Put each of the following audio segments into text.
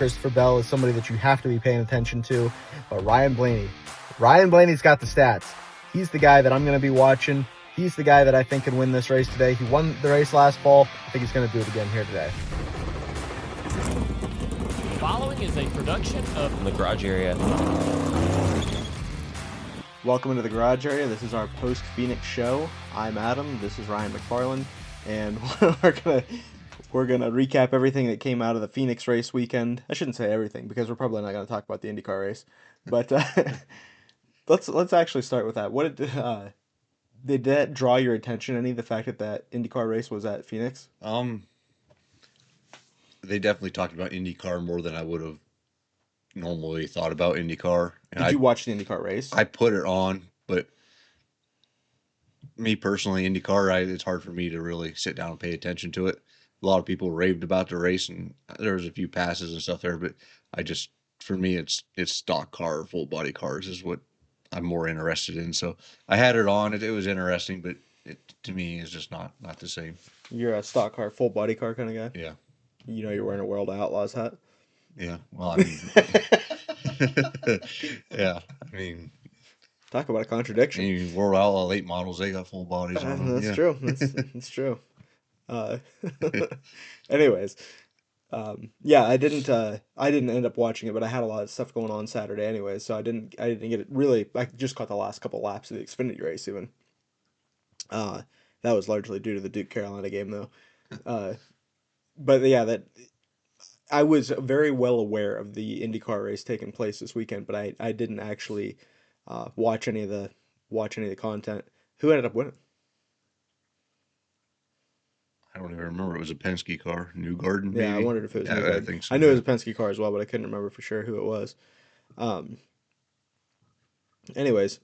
Christopher Bell is somebody that you have to be paying attention to. But Ryan Blaney's got the stats. He's the guy that I'm going to be watching. He's the guy that I think can win this race today. He won the race last fall. I think he's going to do it again here today. Following is a production of The Garage Area. Welcome into the Garage Area. This is our post-Phoenix show. I'm Adam. This is Ryan McFarland, and we're gonna recap everything that came out of the Phoenix race weekend. I shouldn't say everything because we're probably not going to talk about the IndyCar race, but let's actually start with that. Did that draw your attention? Any of the fact that IndyCar race was at Phoenix? They definitely talked about IndyCar more than I would have normally thought about IndyCar. And Did you watch the IndyCar race? I put it on, but me personally, IndyCar, it's hard for me to really sit down and pay attention to it. A lot of people raved about the race, and there was a few passes and stuff there, but for me, it's stock car, full body cars is what I'm more interested in. So I had it on. It was interesting, but to me, is just not the same. You're a stock car, full body car kind of guy? Yeah. You know you're wearing a World of Outlaws hat? Yeah. Well, I mean, yeah. I mean, talk about a contradiction. World Outlaw late models, they got full bodies on them. That's true. That's true. Anyways, yeah, I didn't end up watching it, but I had a lot of stuff going on Saturday anyway, so I didn't get it really. I just caught the last couple laps of the Xfinity race even. That was largely due to the Duke Carolina game though. But yeah, I was very well aware of the IndyCar race taking place this weekend, but I didn't actually watch any of the content. Who ended up winning? I don't even remember. It was a Penske car, Newgarden. Maybe? Yeah, I wondered if it was Newgarden. I think so. I knew it was a Penske car as well, but I couldn't remember for sure who it was. Anyways,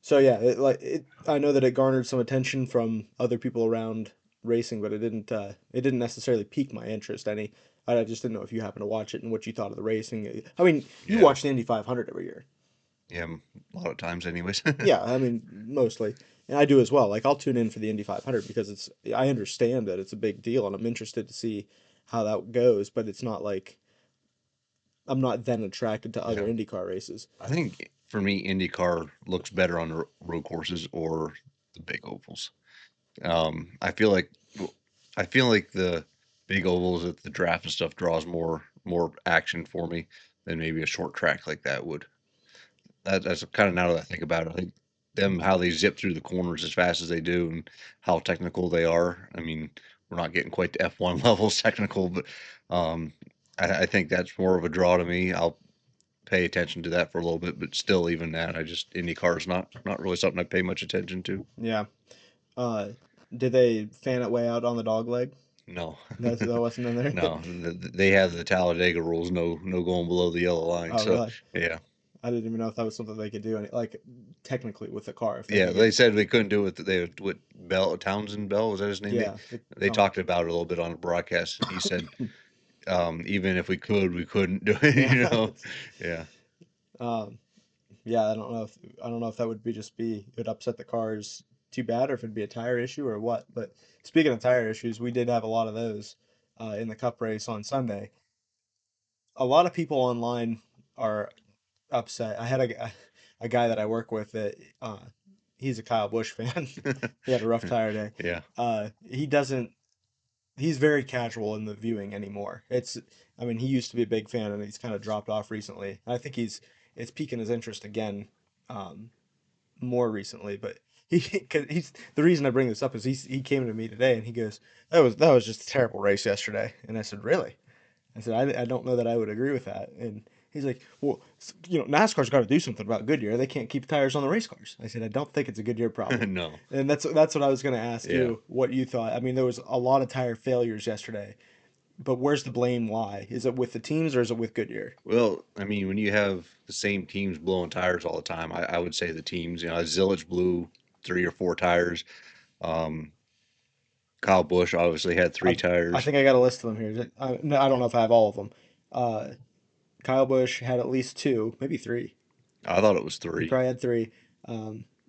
so yeah, I know that it garnered some attention from other people around racing, but it didn't necessarily pique my interest any. I just didn't know if you happened to watch it and what you thought of the racing. I mean, you watch the Indy 500 every year. Yeah, a lot of times anyways. Yeah, I mean, mostly. And I do as well. Like, I'll tune in for the Indy 500 because I understand that it's a big deal and I'm interested to see how that goes, but it's not like I'm not then attracted to other IndyCar races. I think for me, IndyCar looks better on the road courses or the big ovals. I feel like the big ovals at the draft and stuff draws more action for me than maybe a short track like that would. That's kind of, now that I think about it, I think how they zip through the corners as fast as they do and how technical they are. I mean, we're not getting quite to F1 levels technical, but I think that's more of a draw to me. I'll pay attention to that for a little bit, but still, even that, IndyCar is not really something I pay much attention to. Yeah. Did they fan it way out on the dog leg? No. That wasn't in there? No. They have the Talladega rules, no going below the yellow line. Oh, so, really? Yeah. I didn't even know if that was something they could do, like technically with the car. They said they couldn't do it with Bell, Townsend Bell, was that his name? Yeah. They talked about it a little bit on the broadcast. He said, even if we could, we couldn't do it. Yeah. Yeah, I don't know if that would it would upset the cars too bad, or if it'd be a tire issue or what. But speaking of tire issues, we did have a lot of those in the Cup race on Sunday. A lot of people online are upset. I had a guy that I work with that he's a Kyle Busch fan. He had a rough tire day. Yeah. He's very casual in the viewing anymore. I mean, he used to be a big fan and he's kind of dropped off recently. I think it's piquing his interest again, more recently. But he's the reason I bring this up is he came to me today and he goes, that was just a terrible race yesterday. And I said, really? I said, I don't know that I would agree with that. And he's like, well, NASCAR's got to do something about Goodyear. They can't keep tires on the race cars. I said, I don't think it's a Goodyear problem. No. And that's what I was going to ask you, what you thought. I mean, there was a lot of tire failures yesterday, but where's the blame lie? Is it with the teams or is it with Goodyear? Well, I mean, when you have the same teams blowing tires all the time, I would say the teams. Zilich blew 3 or 4 tires. Kyle Busch obviously had 3 tires. I think I got a list of them here. I don't know if I have all of them. Kyle Busch had at least 2, maybe 3. I thought it was 3. He probably had 3.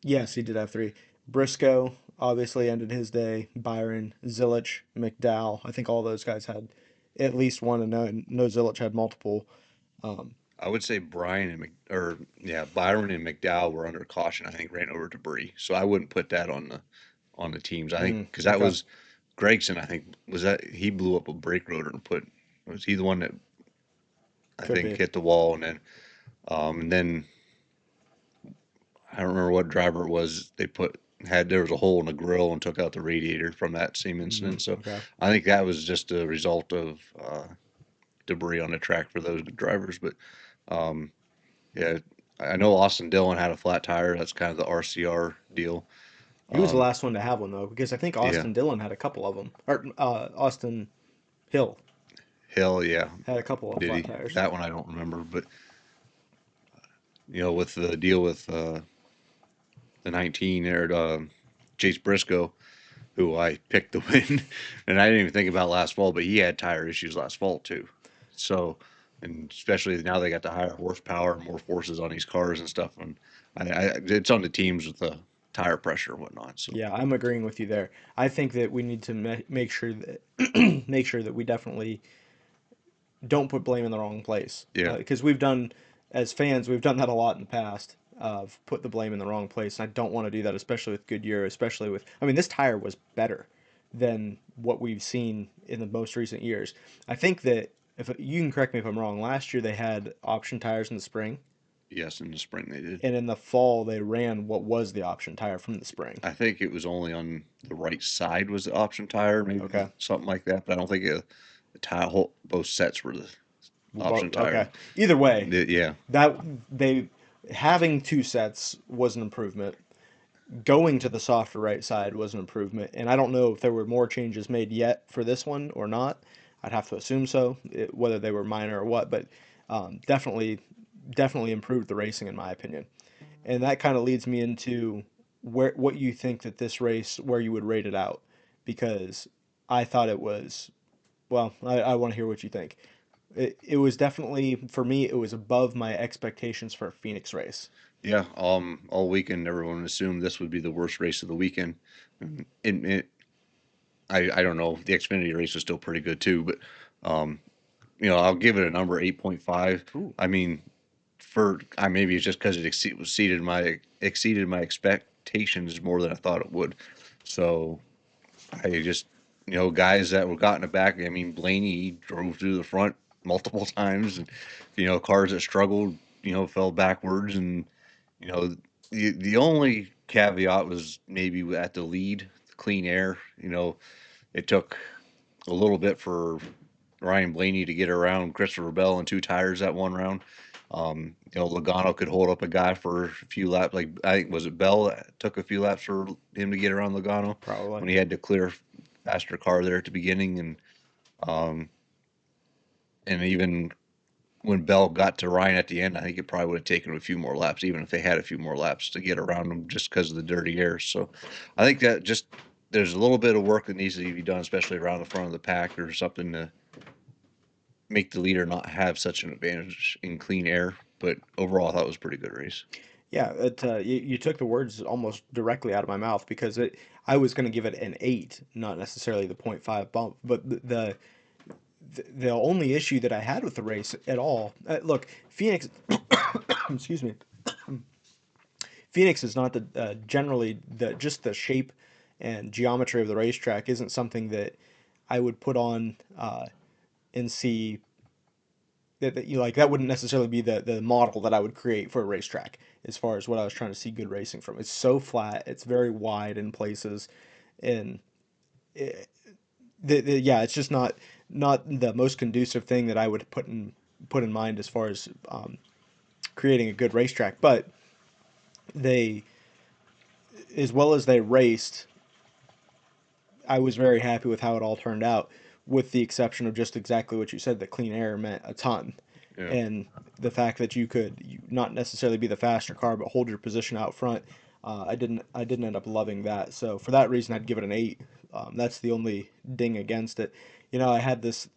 Yes, he did have 3. Briscoe obviously ended his day. Byron, Zilich, McDowell. I think all those guys had at least one, and no Zilic had multiple. Um, I would say Brian and Byron and McDowell were under caution. I think ran over debris, so I wouldn't put that on the teams. I think because that okay, was Gregson. I think was that he blew up a brake rotor and put was he the one that I could think be. hit the wall and then I don't remember what driver it was. They put had there was a hole in the grill and took out the radiator from that same incident. So Okay. I think that was just a result of debris on the track for those drivers. But um, yeah, I know Austin Dillon had a flat tire. That's kind of the RCR deal. He was the Um, last one to have one though, because I think yeah, Austin Dillon had a couple of them, or Austin Hill Hill, yeah, had a couple of did flat he? tires. That one I don't remember. But with the deal with the 19 there, Chase Briscoe, who I picked to win, and I didn't even think about last fall, but he had tire issues last fall too. So, and especially now they got the higher horsepower and more forces on these cars and stuff, and it's on the teams with the tire pressure and whatnot. So, Yeah, I'm agreeing with you there. I think that we need to make sure that make sure that we definitely don't put blame in the wrong place. yeah, Because we've done, as fans, we've done that a lot in the past of put the blame in the wrong place. And I don't want to do that, especially with Goodyear, especially with, I mean, this tire was better than what we've seen in the most recent years. I think that, if you can correct me if I'm wrong, last year they had option tires in the spring, yes, in the spring they did. and in the fall they ran what was the option tire from the spring. I think it was only on the right side was the option tire, maybe Okay. something like that, but I don't think the tire both sets were the Well, option tire. okay. Either way, Yeah, that they having two sets was an improvement. Going to the softer right side was an improvement. And I don't know if there were more changes made yet for this one or not. I'd have to assume so, whether they were minor or what. But definitely improved the racing in my opinion. And that kind of leads me into what you think that this race, where you would rate it out, because I thought it was, well, I want to hear what you think. It was definitely, for me, it was above my expectations for a Phoenix race. yeah. All weekend everyone assumed this would be the worst race of the weekend. And I don't know. The Xfinity race was still pretty good too, but um, I'll give it a number 8.5. Ooh, I mean, I maybe it's just because it exceeded my expectations more than I thought it would. So I just guys that were got in the back. I mean, Blaney drove through the front multiple times, and cars that struggled, fell backwards, and you know the only caveat was maybe at the lead, clean air. It took a little bit for Ryan Blaney to get around Christopher Bell in two tires that one round. Logano could hold up a guy for a few laps. Like I think was it Bell that took a few laps for him to get around Logano probably. when he had to clear faster car there at the beginning, um, and even when Bell got to Ryan at the end, I think it probably would have taken a few more laps, even if they had a few more laps to get around him, just because of the dirty air. So I think that just there's a little bit of work that needs to be done, especially around the front of the pack or something to make the leader not have such an advantage in clean air. But overall, I thought it was a pretty good race. Yeah, you took the words almost directly out of my mouth, because I was going to give it an 8, not necessarily the point 0.5 bump, but the only issue that I had with the race at all, look, Phoenix, excuse me, Phoenix is not the generally the just the shape and geometry of the racetrack isn't something that I would put on and see that you like, that wouldn't necessarily be the model that I would create for a racetrack as far as what I was trying to see good racing from. It's so flat, it's very wide in places, and it, yeah, it's just not the most conducive thing that I would put in mind as far as creating a good racetrack. But they, as well as they raced, I was very happy with how it all turned out, with the exception of just exactly what you said, that clean air meant a ton. Yeah, And the fact that you not necessarily be the faster car, but hold your position out front, I didn't end up loving that. So for that reason, I'd give it an 8. That's the only ding against it. I had this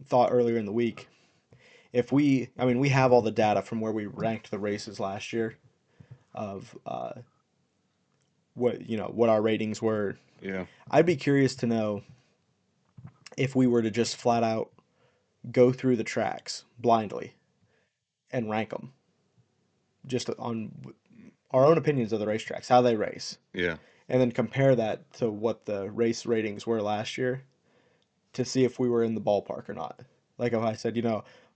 thought earlier in the week. I mean, we have all the data from where we ranked the races last year of what our ratings were. yeah, I'd be curious to know if we were to just flat out go through the tracks blindly and rank them just on our own opinions of the racetracks, how they race, Yeah. and then compare that to what the race ratings were last year to see if we were in the ballpark or not. Like if I said,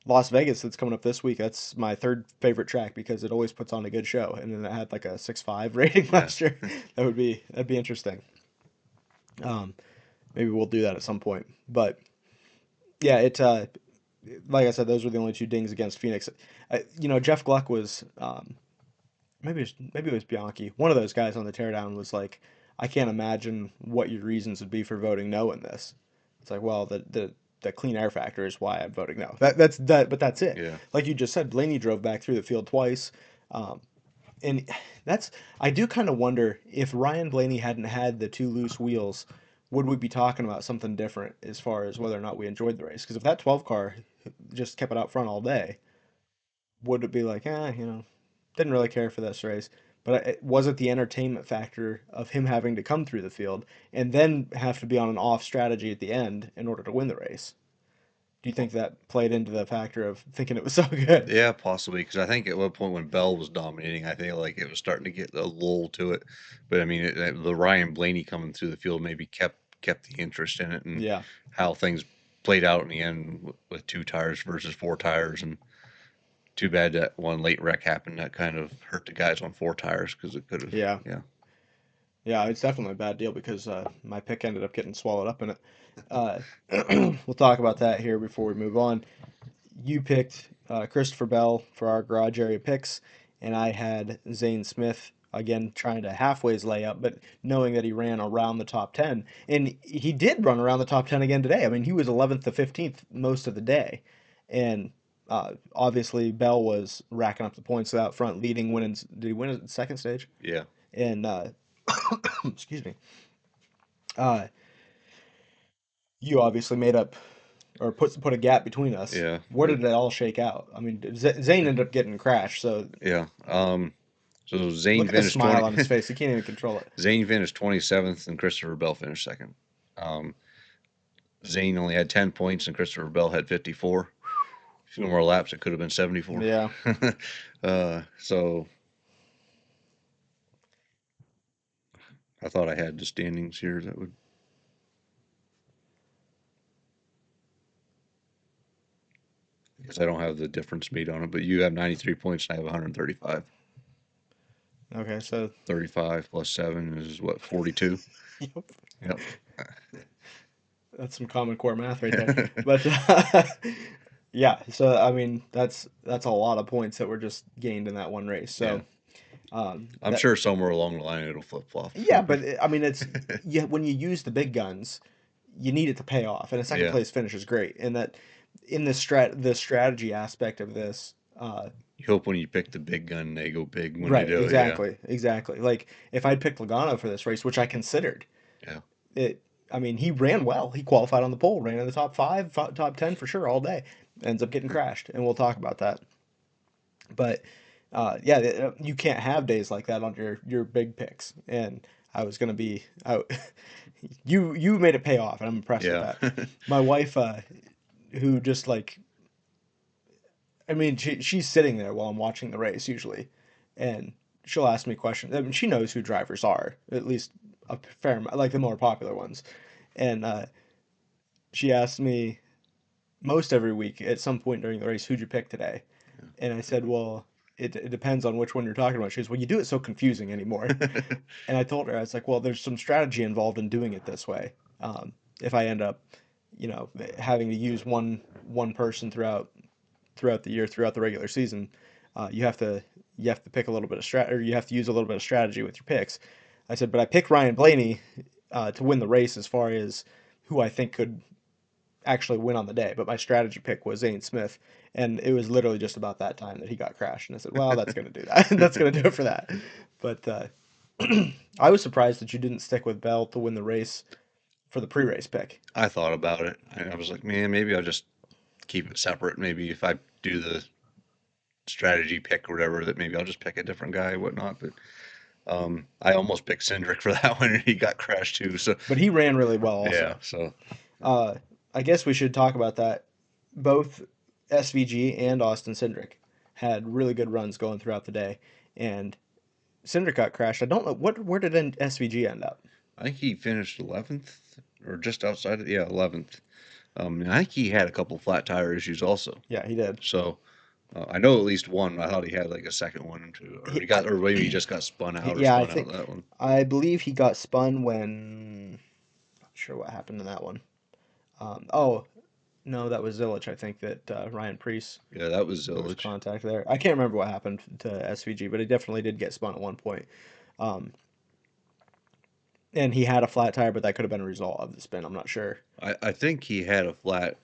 Las Vegas that's coming up this week, that's my third favorite track because it always puts on a good show. And then it had like a 6.5 rating Yeah. last year. That'd be interesting. Um, maybe we'll do that at some point. But yeah, like I said, those were the only two dings against Phoenix. Jeff Gluck was maybe it was Bianchi. One of those guys on the teardown was like, I can't imagine what your reasons would be for voting no in this. It's like, well, the clean air factor is why I'm voting no. But that's it. Yeah. Like you just said, Blaney drove back through the field twice, um, and that's I do kind of wonder if Ryan Blaney hadn't had the two loose wheels, would we be talking about something different as far as whether or not we enjoyed the race? Because if that 12 car just kept it out front all day, would it be like, didn't really care for this race? But was it the entertainment factor of him having to come through the field and then have to be on an off strategy at the end in order to win the race? Do you think that played into the factor of thinking it was so good? Yeah, possibly. Because I think at one point when Bell was dominating, I think like it was starting to get a lull to it. But I mean, the Ryan Blaney coming through the field maybe kept the interest in it and Yeah, how things played out in the end with two tires versus four tires. And too bad that one late wreck happened. That kind of hurt the guys on four tires because it could have. yeah, Yeah. yeah. It's definitely a bad deal because my pick ended up getting swallowed up in it. Uh, we'll talk about that here before we move on. You picked Christopher Bell for our garage area picks, and I had Zane Smith again trying to halfways lay up, but knowing that he ran around the top 10. And he did run around the top 10 again today. I mean, he was 11th to 15th most of the day. And obviously, Bell was racking up the points out front, leading, winning. Did he win at the second stage? Yeah. And, excuse me. Uh, you obviously made up or put a gap between us. Yeah. Where did it all shake out? I mean, Zane ended up getting crashed, so Yeah. So look at the smile on his face. He can't even control it. Zane finished 27th and Christopher Bell finished second. Um, Zane only had 10 points and Christopher Bell had 54. A few more laps, it could have been 74. Yeah, So I thought I had the standings here that would, because I don't have the difference made on it, but you have 93 points and I have 135. okay, so 35 plus 7 is what, 42? Yep. that's some Common Core math right there. But yeah, so I mean, that's a lot of points that were just gained in that one race. Yeah. So I'm that sure somewhere along the line it'll flip flop. yeah, but I mean, it's yeah when you use the big guns, you need it to pay off, and a second Yeah. place finish is great. And that in the strategy aspect of this, You hope when you pick the big gun, they go big when they right, do it. Yeah. exactly. Like if I'd picked Logano for this race, which I considered, Yeah. it. I mean, he ran well. He qualified on the pole, ran in the top five, top 10 for sure all day. Ends up getting crashed, and we'll talk about that. But yeah, you can't have days like that on your big picks. And I was gonna be, you made it pay off, and I'm impressed with Yeah. that. My wife, who just like I mean, she's sitting there while I'm watching the race usually, and she'll ask me questions. I mean, she knows who drivers are, at least a fair amount, like the more popular ones. And she asked me most every week at some point during the race, "Who'd you pick today?" And I said, "Well, it depends on which one you're talking about." She goes, "Well, you do it so confusing anymore." And I told her, I was like, "Well, there's some strategy involved in doing it this way. If I end up, having to use one person throughout the year, throughout the regular season, you have to pick a little bit of or you have to use a little bit of strategy with your picks." I said, but I picked Ryan Blaney to win the race as far as who I think could actually win on the day. But my strategy pick was Zane Smith, and it was literally just about that time that he got crashed. And I said, well, that's going to do that. That's going to do it for that. But I was surprised that you didn't stick with Bell to win the race for the pre-race pick. I thought about it. And I was like, man, maybe I'll just keep it separate. Maybe if I do the strategy pick or whatever, that maybe I'll just pick a different guy, whatnot. But I almost picked Cindric for that one, and he got crashed too. So But he ran really well yeah, also. so Uh, I guess we should talk about that. Both SVG and Austin Cindric had really good runs going throughout the day, and Cindric got crashed. I don't know where did SVG end up? I think he finished 11th or just outside of, yeah, 11th. And I think he had a couple flat tire issues also. Yeah, he did. So I know at least one. I thought he had like a second one too, or He, he I, got, or maybe he just got spun out or yeah, spun out that one. I believe he got spun when not sure what happened in that one. Oh no, that was Zilich. I think that Ryan Preece Yeah, that was there was Zillage. contact there. I can't remember what happened to SVG, but he definitely did get spun at one point. Um, and he had a flat tire, but that could have been a result of the spin. I'm not sure. I think he had a flat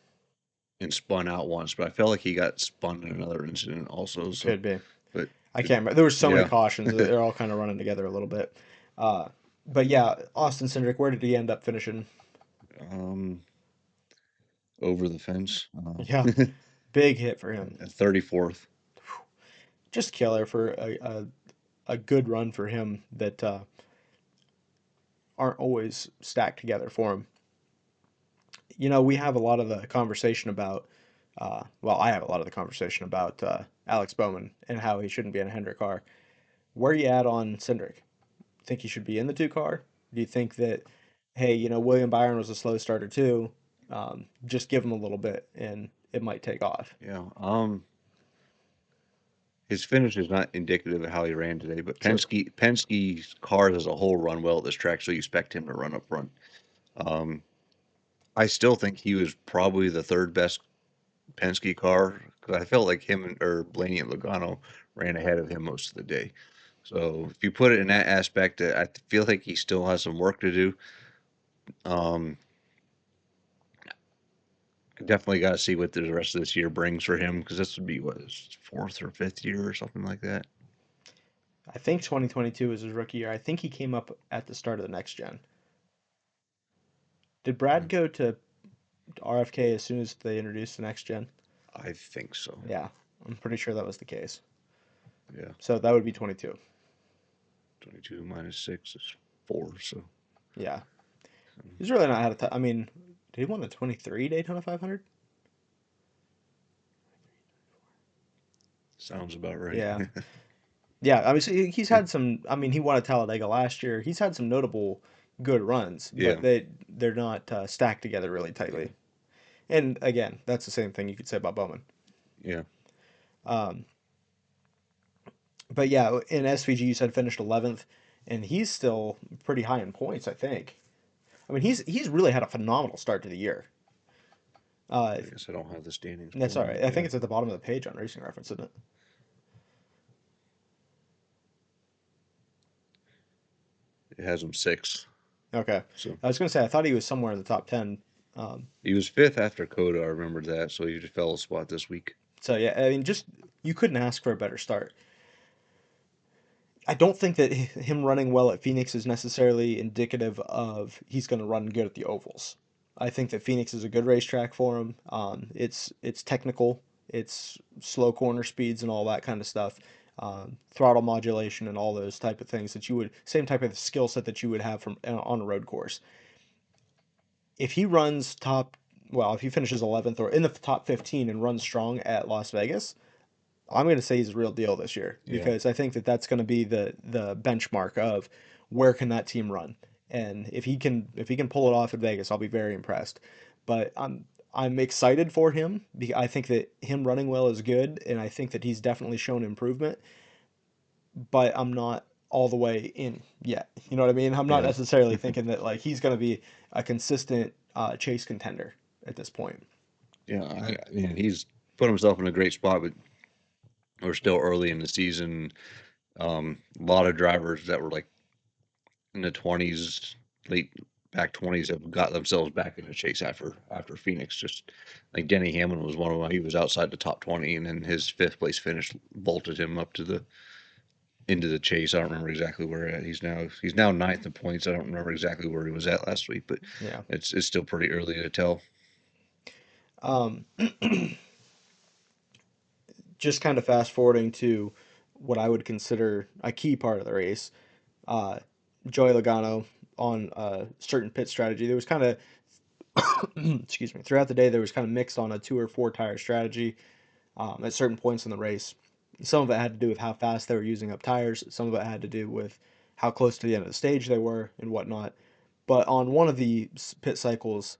and spun out once, but I felt like he got spun in another incident also. So, Could be. but I can't remember. There were so many yeah, cautions that they're all kind of running together a little bit. Uh, but yeah, Austin Cindric, where did he end up finishing? um, over the fence, Yeah, big hit for him. 34th. Just killer for a good run for him that aren't always stacked together for him. You know, we have a lot of the conversation about, well, I have a lot of the conversation about Alex Bowman and how he shouldn't be in a Hendrick car. Where are you at on Cindric? Think he should be in the two car? Do you think that, hey, William Byron was a slow starter too? Just give him a little bit and it might take off. Yeah. His finish is not indicative of how he ran today, but True. Penske's cars as a whole run well at this track, so you expect him to run up front. Um, I still think he was probably the third best Penske car because I felt like him or Blaney and Logano ran ahead of him most of the day. So if you put it in that aspect, I feel like he still has some work to do. Um, Definitely got to see what the rest of this year brings for him because this would be what his fourth or fifth year or something like that. I think 2022 was his rookie year. I think he came up at the start of the next gen. Did Brad Yeah, go to RFK as soon as they introduced the next gen? I think so. Yeah, I'm pretty sure that was the case. Yeah, So that would be 22. 22 minus 6 is 4. So Yeah. He's really not had a I mean, did he win the 23 Daytona 500? sounds about right. Yeah. Yeah, I mean, so he's had some. I mean, he won at Talladega last year. He's had some notable good runs, but Yeah, they're not stacked together really yeah, tightly. And again, that's the same thing you could say about Bowman. yeah. Um, but yeah, in SVG you said finished 11th, and he's still pretty high in points. I think. I mean, he's really had a phenomenal start to the year. I guess I don't have the standings That's pulled all up. right. I think Yeah, it's at the bottom of the page on Racing Reference, isn't it? it has him 6. Okay. So I was gonna say I thought he was somewhere in the top 10. Um, he was 5th after Coda. I remembered that. So he just fell a spot this week. so yeah, I mean, just you couldn't ask for a better start. I don't think that him running well at Phoenix is necessarily indicative of he's going to run good at the ovals. I think that Phoenix is a good racetrack for him. It's technical, it's slow corner speeds and all that kind of stuff, throttle modulation and all those type of things that you would same type of skill set that you would have from on a road course. If he runs top, well, if he finishes 11th or in the top 15 and runs strong at Las Vegas, I'm going to say he's a real deal this year Yeah, because I think that that's going to be the benchmark of where can that team run. And if he can pull it off at Vegas, I'll be very impressed. But I'm excited for him. I think that him running well is good, and I think that he's definitely shown improvement. But I'm not all the way in yet. You know what I mean? I'm not yeah, necessarily thinking that like he's going to be a consistent chase contender at this point. yeah. Man, he's put himself in a great spot, but we're still early in the season. A lot of drivers that were like in the 20s, late back 20s, have got themselves back in the chase after Phoenix. Just like Denny Hamlin was one of them. He was outside the top 20, and then his fifth place finish vaulted him up to the into the chase. I don't remember exactly where he's now ninth in points. I don't remember exactly where he was at last week, but Yeah. it's still pretty early to tell. Um, just kind of fast forwarding to what I would consider a key part of the race, uh, Joey Logano on a certain pit strategy. There was kind of Excuse me. Throughout the day, there was kind of mixed on a 2 or 4 tire strategy at certain points in the race. Some of it had to do with how fast they were using up tires. Some of it had to do with how close to the end of the stage they were and whatnot. But on one of the pit cycles,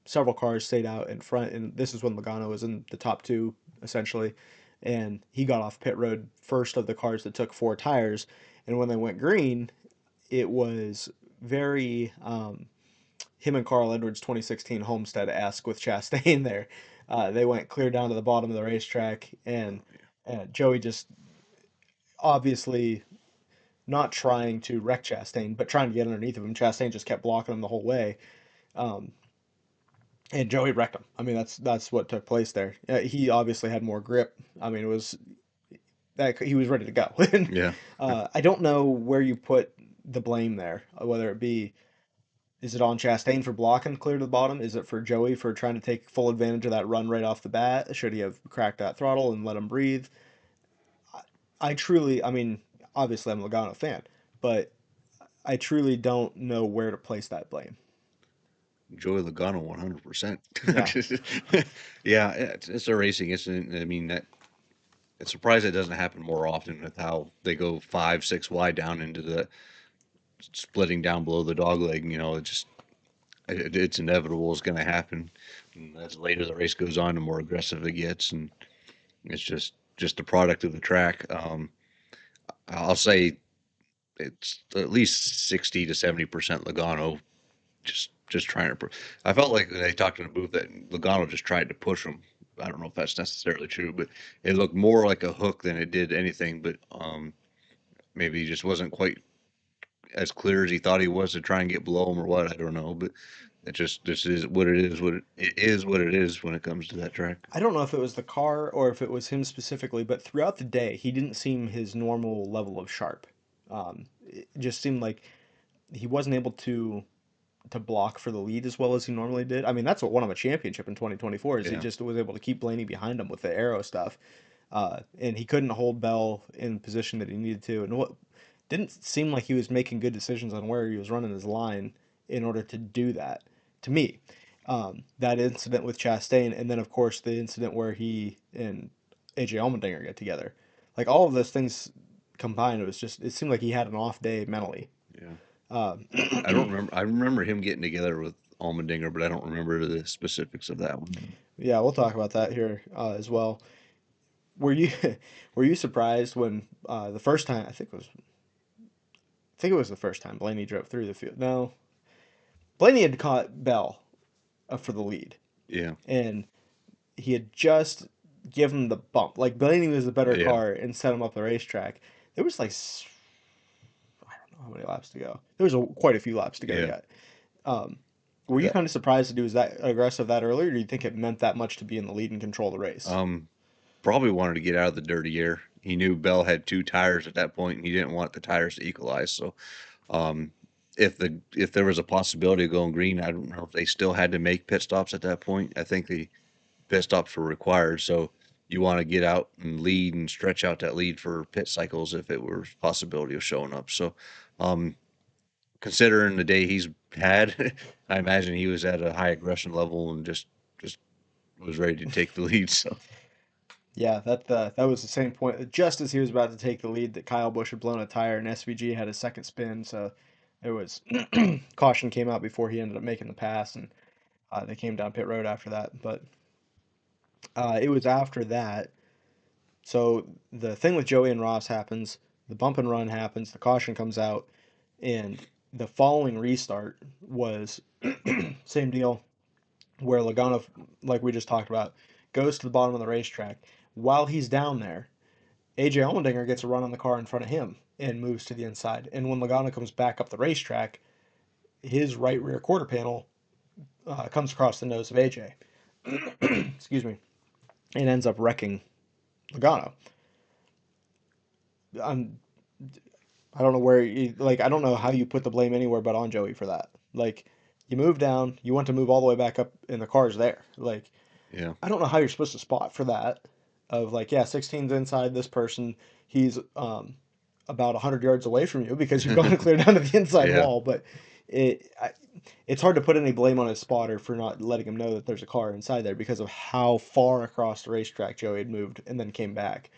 several cars stayed out in front, and this is when Logano was in the top two essentially, and he got off pit road first of the cars that took 4 tires. And when they went green, it was very him and Carl Edwards 2016 Homestead esque with Chastain there. They went clear down to the bottom of the racetrack, and Joey just obviously not trying to wreck Chastain, but trying to get underneath of him. Chastain just kept blocking him the whole way, um, and Joey wrecked him. I mean, that's what took place there. He obviously had more grip. I mean, it was that he was ready to go. And Yeah. I don't know where you put the blame there, whether it be is it on Chastain for blocking clear to the bottom? Is it for Joey for trying to take full advantage of that run right off the bat? Should he have cracked that throttle and let him breathe? I truly, I mean, obviously I'm a Logano fan, but I truly don't know where to place that blame. Joey Logano 100%. Yeah, Yeah, it's a racing. I mean, it's surprised it doesn't happen more often with how they go 5, 6 wide down into the splitting down below the dog leg. It's inevitable. It's going to happen. And as later the race goes on, the more aggressive it gets, and it's just a product of the track. I'll say it's at least 60 to 70% Logano just trying to. I felt like they talked in the booth that Logano just tried to push him. I don't know if that's necessarily true, but it looked more like a hook than it did anything. But maybe he just wasn't quite as clear as he thought he was to try and get below him or what. I don't know, but it just this is what it is. It is what it is when it comes to that track. I don't know if it was the car or if it was him specifically, but throughout the day he didn't seem his normal level of sharp. It just seemed like he wasn't able to block for the lead as well as he normally did. I mean, that's what won him a championship in 2024 is he Yeah, just was able to keep Blaney behind him with the arrow stuff. And he couldn't hold Bell in the position that he needed to. And what didn't seem like he was making good decisions on where he was running his line in order to do that. To me, that incident with Chastain, and then of course the incident where he and AJ Allmendinger get together, like all of those things combined, it seemed like he had an off day mentally. yeah. Uh, I don't remember. I remember him getting together with Allmendinger, but I don't remember the specifics of that one. yeah, we'll talk about that here as well. Were you were you surprised when the first time I think it was the first time Blaney drove through the field? No, Blaney had caught Bell for the lead, Yeah, and he had just given him the bump. Like Blaney was the better yeah, car and set him up the racetrack. There was like I don't know how many laps to go. There was quite a few laps to go yeah. yet. Um, were you That kind of surprised that he was that aggressive that early, or do you think it meant that much to be in the lead and control the race? um probably wanted to get out of the dirty air. He knew Bell had 2 tires at that point, and he didn't want the tires to equalize. So, um, if there was a possibility of going green, I don't know if they still had to make pit stops at that point. I think the pit stops were required. So you want to get out and lead and stretch out that lead for pit cycles if it were a possibility of showing up. So, um, considering the day he's had, I imagine he was at a high aggression level and just was ready to take the lead. So Yeah, that was the same point. Just as he was about to take the lead, that Kyle Busch had blown a tire and SVG had a second spin, so it was caution came out before he ended up making the pass, and they came down pit road after that. But it was after that. So the thing with Joey and Ross happens, the bump and run happens, the caution comes out, and the following restart was same deal where Logano, like we just talked about, goes to the bottom of the racetrack. While he's down there, AJ Allmendinger gets a run on the car in front of him and moves to the inside. And when Logano comes back up the racetrack, his right rear quarter panel comes across the nose of AJ. Excuse me, and ends up wrecking Logano. I'm, I don't know where you, like I don't know how you put the blame anywhere but on Joey for that. Like you move down, you want to move all the way back up, and the car's there. Like yeah, I don't know how you're supposed to spot for that. Of like, yeah, 16's inside this person. He's about 100 yards away from you because you've gone to clear down to the inside yeah, wall. But I, it's hard to put any blame on his spotter for not letting him know that there's a car inside there because of how far across the racetrack Joey had moved and then came back.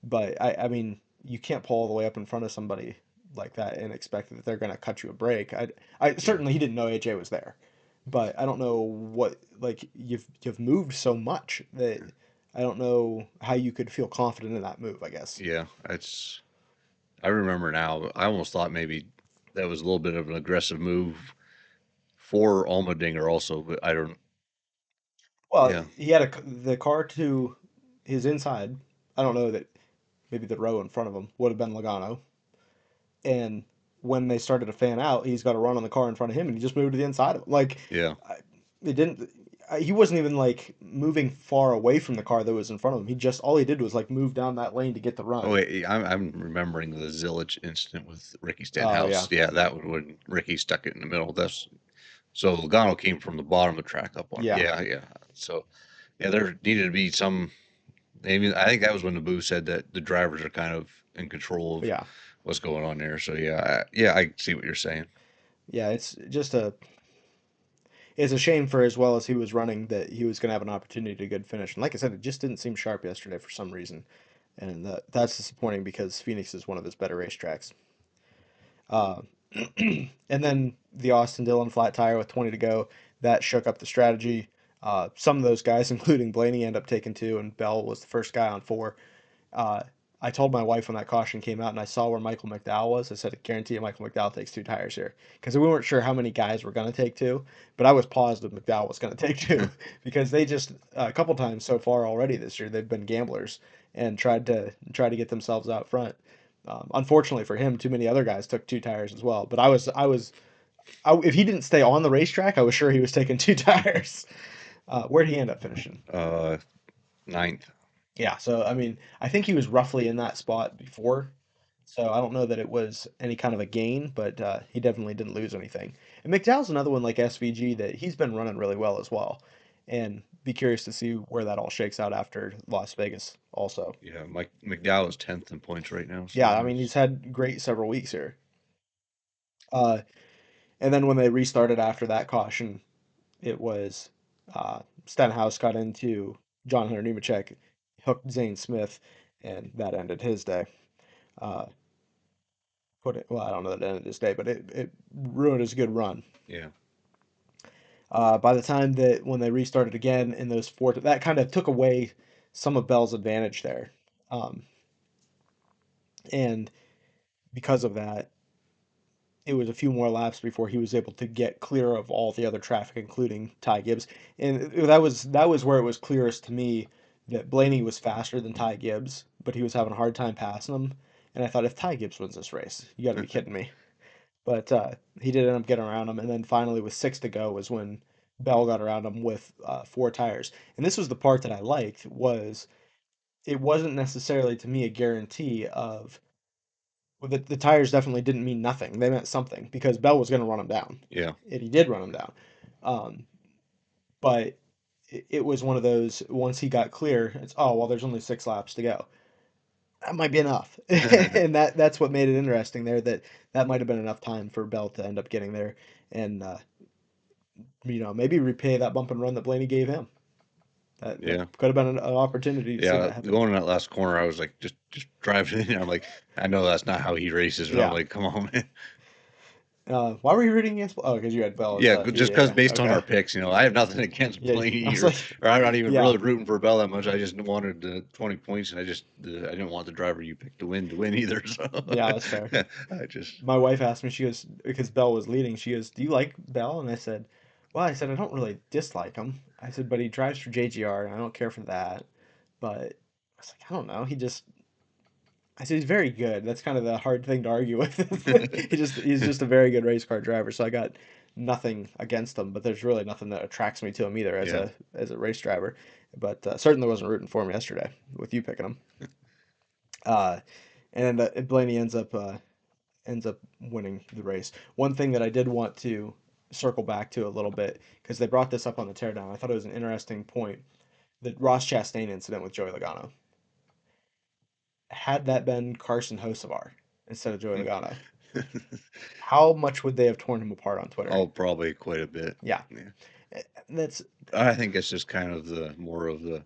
But I mean, you can't pull all the way up in front of somebody like that and expect that they're going to cut you a break. I Yeah, certainly he didn't know AJ was there, but I don't know what like you've moved so much that I don't know how you could feel confident in that move, I guess. yeah. It's I remember now. I almost thought maybe that was a little bit of an aggressive move for Allmendinger also, but I don't. Well, Yeah, he had the car to his inside. I don't know that maybe the row in front of him would have been Logano. And when they started to fan out, he's got a run on the car in front of him, and he just moved to the inside of him. Like yeah. it didn't. He wasn't even like moving far away from the car that was in front of him. He just all he did was like move down that lane to get the Oh run. wait, I'm remembering the Zillage incident with Ricky Oh yeah, Stenhouse. Yeah, that was when Ricky stuck it in the middle. That's so Logano came from the bottom of the track up on. yeah, Yeah, yeah. So yeah, there needed to be some. Maybe I think that was when the boo said that the drivers are kind of in control of yeah, what's going on there. So yeah, yeah, I see what you're saying. yeah. It's a shame for as well as he was running that he was going to have an opportunity to good finish. And like I said, it just didn't seem sharp yesterday for some reason, and that's disappointing because Phoenix is one of his better racetracks. Uh, and then the Austin Dillon flat tire with 20 to go, that shook up the strategy. Some of those guys, including Blaney, end up taking two, and Bell was the first guy on four. Uh, I told my wife when that caution came out and I saw where Michael McDowell was, I said, I guarantee you Michael McDowell takes two tires here. Because we weren't sure how many guys were going to take two, but I was positive McDowell was going to take two because they just, a couple times so far already this year, they've been gamblers and tried to get themselves out front. Unfortunately for him, too many other guys took two tires as well. But if he didn't stay on the racetrack, I was sure he was taking two tires. Where'd he end up finishing? Uh, Ninth. Yeah, so I mean, I think he was roughly in that spot before, so I don't know that it was any kind of a gain, but he definitely didn't lose anything. And McDowell's another one like SVG that he's been running really well as well, and be curious to see where that all shakes out after Las Vegas also. Yeah, Mike McDowell is 10th in points right now. So Yeah, I mean, he's had great several weeks here. Uh, and then when they restarted after that caution, it was Stenhouse got into John Hunter Nemechek, hooked Zane Smith, and that ended his day. Uh, well, I don't know that it ended his day, but it ruined his good run. yeah, By the time that when they restarted again in those four, that kind of took away some of Bell's advantage there. Um, and because of that, it was a few more laps before he was able to get clear of all the other traffic, including Ty Gibbs. And that was where it was clearest to me that Blaney was faster than Ty Gibbs, but he was having a hard time passing him. And I thought, if Ty Gibbs wins this race, you got to be kidding me. But he did end up getting around him, and then finally with six to go was when Bell got around him with four tires. And this was the part that I liked was it wasn't necessarily to me a guarantee of well, the tires definitely didn't mean nothing. They meant something because Bell was going to run him down, yeah, and he did run him down. Um, but it was one of those once he got clear, it's oh well, there's only six laps to go. That might be enough, and that's what made it interesting there. That might have been enough time for Bell to end up getting there, and maybe repay that bump and run that Blaney gave him. That yeah, could have been an opportunity to see yeah. that happen. Going in that last corner, I was like, just drive it in. I'm like, I know that's not how he races, but I'm Yeah. like, come on, man. Why were you rooting against? Oh, because you had Bell as Yeah, you. just Yeah, because yeah. based on our Okay. picks, I have nothing against Yeah. I Blaney was like, or I'm not even yeah, really rooting for Bell that much. I just wanted the 20 points, and I didn't want the driver you picked to win either. So yeah, that's fair. I just My wife asked me, she goes, because Bell was leading, she goes, "Do you like Bell?" And I said, "Well," I said, "I don't really dislike him." I said, "But he drives for JGR, and I don't care for that." But I was like, I don't know. I said, he's very good. That's kind of the hard thing to argue with. He's just a very good race car driver. So I got nothing against him, but there's really nothing that attracts me to him either yeah, as a race driver. But certainly wasn't rooting for him yesterday with you picking him. Uh, and Blaney ends up winning the race. One thing that I did want to circle back to a little bit because they brought this up on the teardown. I thought it was an interesting point. The Ross Chastain incident with Joey Logano. Had that been Carson Hocevar instead of Joey Logano? How much would they have torn him apart on Twitter? Oh, probably quite a bit. Yeah, Yeah. that's I think it's just kind of the more of the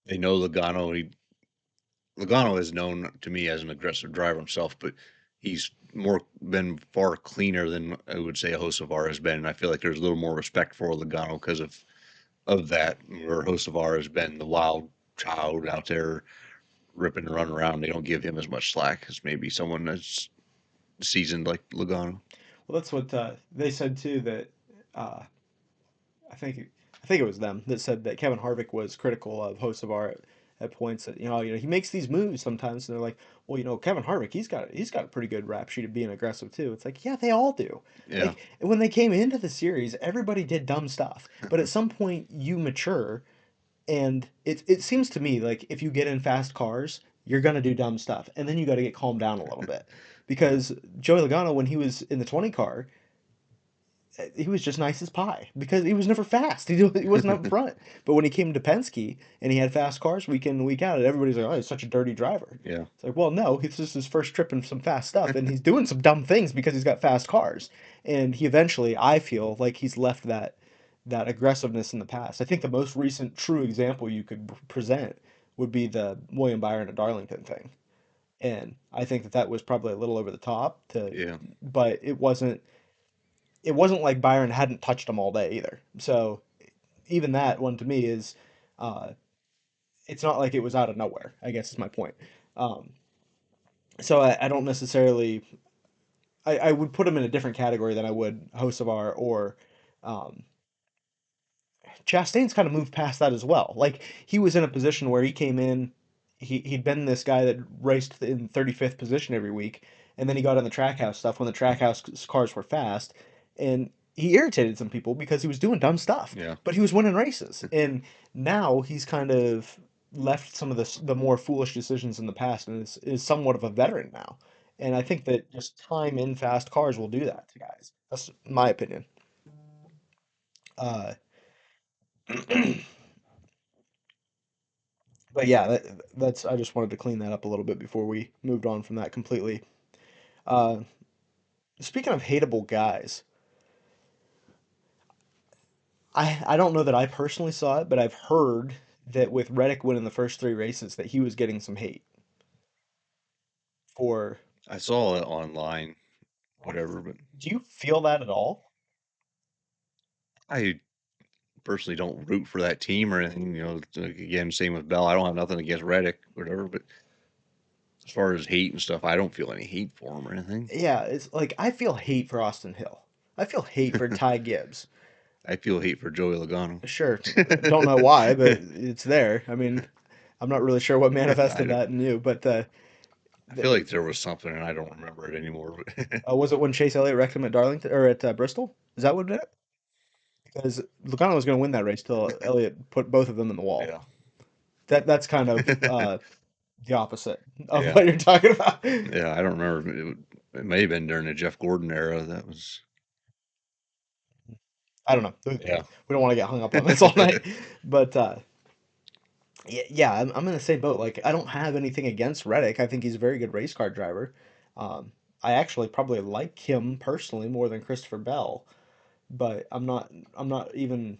they know Logano. Logano is known to me as an aggressive driver himself, but he's more been far cleaner than I would say Hocevar has been. And I feel like there's a little more respect for Logano because of that. Where Hocevar has been the wild child out there ripping and running around. They don't give him as much slack as maybe someone that's seasoned like Logano. well, that's what they said too. That uh, I think I think it was them that said that Kevin Harvick was critical of Hocevar at points that he makes these moves sometimes, and they're like, well, Kevin Harvick, he's got a pretty good rap sheet of being aggressive too. It's like, yeah, they all do. Yeah. Like when they came into the series, everybody did dumb stuff, but at some point you mature, and it seems to me like if you get in fast cars, you're gonna do dumb stuff, and then you got to get calmed down a little bit, Yeah. because Joey Logano, when he was in the 20 car, he was just nice as pie because he was never fast. He wasn't up front. But when he came to Penske and he had fast cars week in and week out, and everybody's like, "Oh, he's such a dirty driver." Yeah. It's like, well, no, it's just his first trip in some fast stuff, and he's doing some dumb things because he's got fast cars. And he eventually, I feel like he's left that aggressiveness in the past. I think the most recent true example you could present would be the William Byron at Darlington thing. And I think that was probably a little over the top Yeah. but it wasn't like Byron hadn't touched them all day either. So even that one to me is, uh, it's not like it was out of nowhere. I guess is my point. Um, so I don't necessarily. I would put him in a different category than I would Hocevar or um, Chastain's kind of moved past that as well. Like he was in a position where he came in, he'd been this guy that raced in 35th position every week, and then he got in the trackhouse stuff when the trackhouse cars were fast, and he irritated some people because he was doing dumb stuff, Yeah. but he was winning races. And now he's kind of left some of the more foolish decisions in the past and is somewhat of a veteran now. And I think that just time in fast cars will do that to guys. That's my opinion. Uh, But yeah, that's I just wanted to clean that up a little bit before we moved on from that completely. Uh, Speaking of hateable guys, I don't know that I personally saw it, but I've heard that with Reddick winning the first three races, that he was getting some hate for. I saw it online, whatever, but Do you feel that at all? I personally don't root for that team or anything. Like, again, same with Bell. I don't have nothing against Reddick, whatever. But as far as hate and stuff, I don't feel any hate for him or anything. Yeah, it's like I feel hate for Austin Hill. I feel hate for Ty Gibbs. I feel hate for Joey Logano. Sure, don't know why, but it's there. I mean, I'm not really sure what I manifested don't. that in you, but I feel the like there was something, and I don't remember it anymore. But was it when Chase Elliott wrecked him at Darlington or at Bristol? Is that what it? Because Logano was going to win that race till Elliott put both of them in the wall. yeah, That's kind of the opposite of yeah, what you're talking about. yeah. I don't remember. It may have been during the Jeff Gordon era. That was I don't know. yeah, We don't want to get hung up on this all night, but yeah, I'm in the same boat. Like I don't have anything against Reddick. I think he's a very good race car driver. Um, I actually probably like him personally more than Christopher Bell, but I'm not even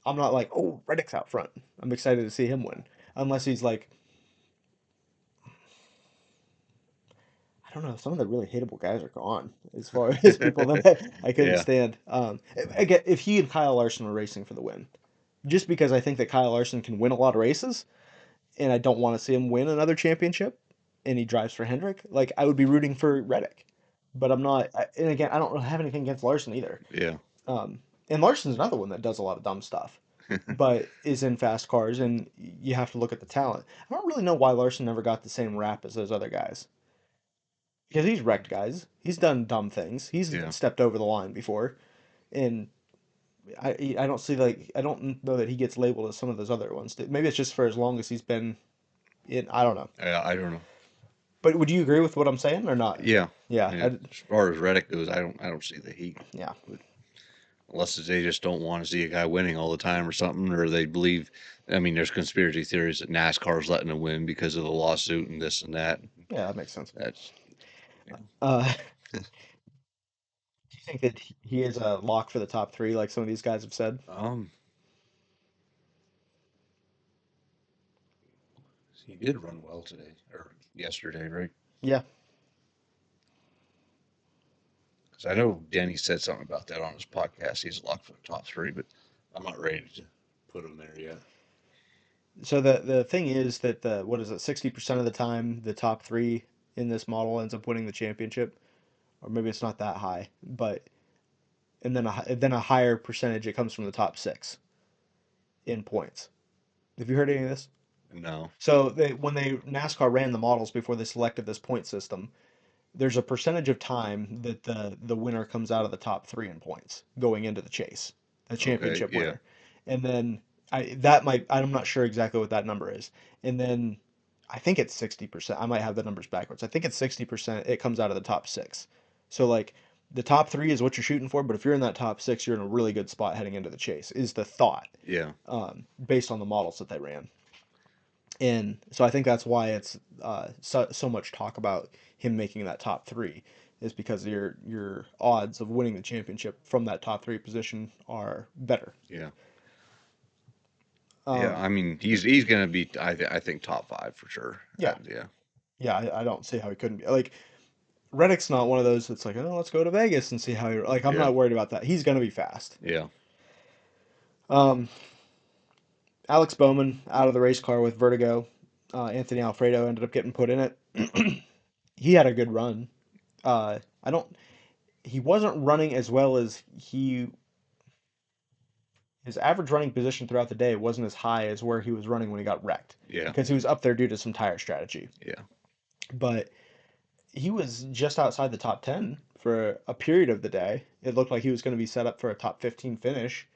I'm not like, oh, Reddick's out front. I'm excited to see him win, unless he's like, I don't know. Some of the really hateable guys are gone as far as people that I couldn't yeah, stand. Again, if he and Kyle Larson were racing for the win, just because I think that Kyle Larson can win a lot of races, and I don't want to see him win another championship, and he drives for Hendrick, like I would be rooting for Reddick. But I'm not. And again, I don't really have anything against Larson either. yeah, Um, and Larson's another one that does a lot of dumb stuff, but is in fast cars, and you have to look at the talent. I don't really know why Larson never got the same rap as those other guys. Because he's wrecked guys. He's done dumb things. He's yeah. stepped over the line before, and I don't see like I don't know that he gets labeled as some of those other ones. Maybe it's just for as long as he's been in. I don't know. I don't know. But would you agree with what I'm saying or not? Yeah, Yeah, yeah. As far as Reddick goes, I don't see the heat. yeah, But unless they just don't want to see a guy winning all the time or something, or they believe. I mean, there's conspiracy theories that NASCAR's letting him win because of the lawsuit and this and that. yeah. That makes sense. That's Uh, do you think that he is a lock for the top three, like some of these guys have said? Um, he did run well today or yesterday, right? Yeah. Because I know Danny said something about that on his podcast. He's locked for the top three, but I'm not ready to put him there yet. So the thing is that the what is it, 60% of the time the top three in this model ends up winning the championship, or maybe it's not that high, but and then a higher percentage it comes from the top six in points. Have you heard any of this? No. So when they NASCAR ran the models before they selected this point system, there's a percentage of time that the winner comes out of the top three in points going into the chase, the Okay. championship Yeah. winner, and then that might I'm not sure exactly what that number is, and then I think it's 60%. I might have the numbers backwards. I think it's 60%. It comes out of the top six, so like the top three is what you're shooting for, but if you're in that top six, you're in a really good spot heading into the chase. Is the thought Yeah. based on the models that they ran. And so I think that's why it's so much talk about him making that top three, is because your odds of winning the championship from that top three position are better. Yeah. Yeah. Um, I mean, he's gonna be. I think top five for sure. yeah, Yeah. yeah, I don't see how he couldn't be. Like Reddick's not one of those that's like, oh, let's go to Vegas and see how he. Like I'm Yeah. not worried about that. He's gonna be fast. Yeah. Um, Alex Bowman out of the race car with Vertigo. Anthony Alfredo ended up getting put in it. He had a good run. I don't. He wasn't running as well as he his average running position throughout the day wasn't as high as where he was running when he got wrecked Yeah. because he was up there due to some tire strategy. Yeah. But he was just outside the top 10 for a period of the day. It looked like he was going to be set up for a top 15 finish